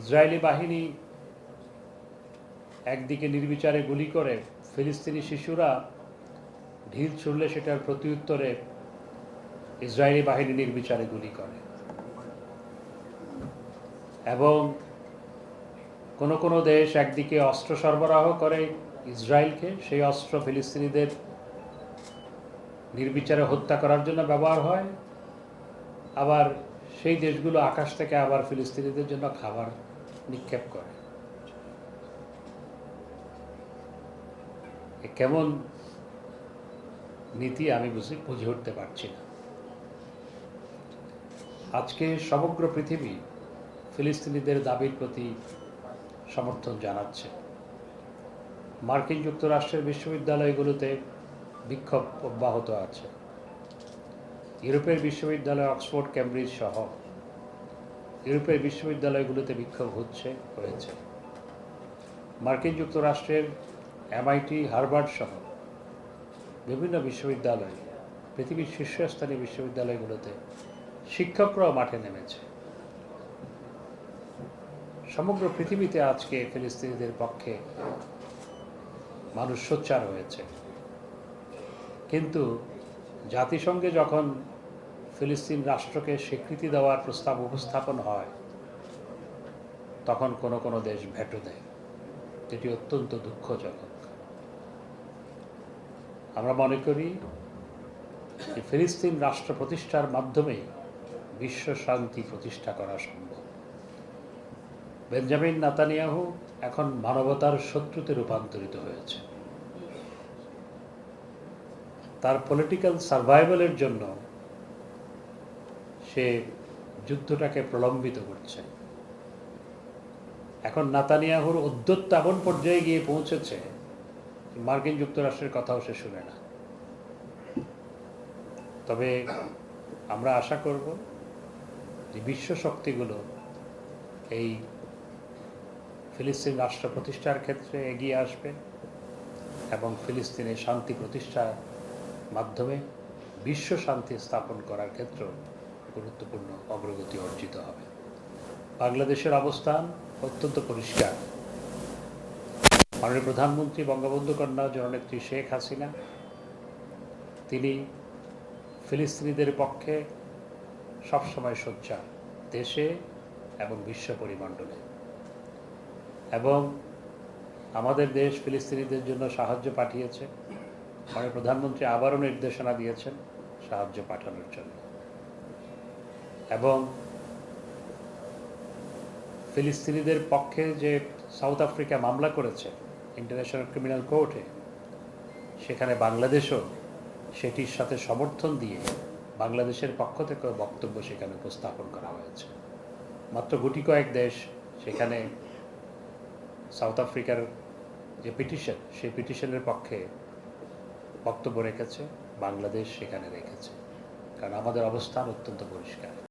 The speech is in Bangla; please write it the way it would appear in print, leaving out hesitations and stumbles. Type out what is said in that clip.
ইসরায়েলি বাহিনী একদিকে নির্বিচারে গুলি করে, ফিলিস্তিনি শিশুরা ঢিল ছুড়লে সেটার প্রত্যুত্তরে ইসরায়েলি বাহিনী নির্বিচারে গুলি করে। এবং কোনো কোনো দেশ একদিকে অস্ত্র সরবরাহ করে ইসরায়েলকে, সেই অস্ত্র ফিলিস্তিনিদের নির্বিচারে হত্যা করার জন্য ব্যবহার হয়। আবার সেই দেশগুলো আকাশ থেকে আবার ফিলিস্তিনিদের জন্য খাবার নিক্ষেপ করে। কেমন নীতি আমি বুঝে উঠতে পারছি না। আজকে সমগ্র পৃথিবী ফিলিস্তিনিদের দাবির প্রতি সমর্থন জানাচ্ছে। মার্কিন যুক্তরাষ্ট্রের বিশ্ববিদ্যালয়গুলোতে বিক্ষোভ অব্যাহত আছে। ইউরোপের বিশ্ববিদ্যালয় অক্সফোর্ড, ক্যামব্রিজ সহ ইউরোপের বিশ্ববিদ্যালয়গুলোতে বিক্ষোভ হয়েছে। মার্কিন যুক্তরাষ্ট্রের MIT, হার্ভার্ড সহ বিভিন্ন বিশ্ববিদ্যালয়, পৃথিবীর শীর্ষস্থানীয় বিশ্ববিদ্যালয়গুলোতে শিক্ষকরাও মাঠে নেমেছে। সমগ্র পৃথিবীতে আজকে ফিলিস্তিনিদের পক্ষে মানুষ সোচ্চার হয়েছে। কিন্তু জাতিসংঘে যখন ফিলিস্তিন রাষ্ট্রকে স্বীকৃতি দেওয়ার প্রস্তাব উপস্থাপন হয়, তখন কোনো কোনো দেশ ভেটো দেয়, যেটি অত্যন্ত দুঃখজনক। আমরা মনে করি যে ফিলিস্তিন রাষ্ট্র প্রতিষ্ঠার মাধ্যমেই বিশ্ব শান্তি প্রতিষ্ঠা করা সম্ভব। বেঞ্জামিন নেতানিয়াহু এখন মানবতার শত্রুতে রূপান্তরিত হয়েছে। তার পলিটিক্যাল সার্ভাইভালের জন্য সে যুদ্ধটাকে প্রলম্বিত করছে। এখন নেতানিয়াহুর উদ্যত্ত এমন পর্যায়ে গিয়ে পৌঁছেছে, মার্কিন যুক্তরাষ্ট্রের কথাও সে শুনে না। তবে আমরা আশা করব যে বিশ্ব শক্তিগুলো এই ফিলিস্তিন রাষ্ট্র প্রতিষ্ঠার ক্ষেত্রে এগিয়ে আসবে এবং ফিলিস্তিনের শান্তি প্রতিষ্ঠার মাধ্যমে বিশ্ব শান্তি স্থাপন করার ক্ষেত্রে গুরুত্বপূর্ণ অগ্রগতি অর্জিত হবে। বাংলাদেশের অবস্থান অত্যন্ত পরিষ্কার। মাননীয় প্রধানমন্ত্রী বঙ্গবন্ধু কন্যা জননেত্রী শেখ হাসিনা, তিনি ফিলিস্তিনিদের পক্ষে সবসময় সোচ্চার, দেশে এবং বিশ্ব পরিমণ্ডলে। এবং আমাদের দেশ ফিলিস্তিনিদের জন্য সাহায্য পাঠিয়েছে। মাননীয় প্রধানমন্ত্রী আবারও নির্দেশনা দিয়েছেন সাহায্য পাঠানোর জন্য। এবং ফিলিস্তিনিদের পক্ষে যে সাউথ আফ্রিকা মামলা করেছে ইন্টারন্যাশনাল ক্রিমিনাল কোর্টে, সেখানে বাংলাদেশও সেটির সাথে সমর্থন দিয়ে বাংলাদেশের পক্ষ থেকে বক্তব্য সেখানে উপস্থাপন করা হয়েছে। মাত্র গুটি কয়েক দেশ সেখানে সাউথ আফ্রিকার যে পিটিশন, সেই পিটিশনের পক্ষে বক্তব্য রেখেছে, বাংলাদেশ সেখানে রেখেছে। কারণ আমাদের অবস্থান অত্যন্ত পরিষ্কার।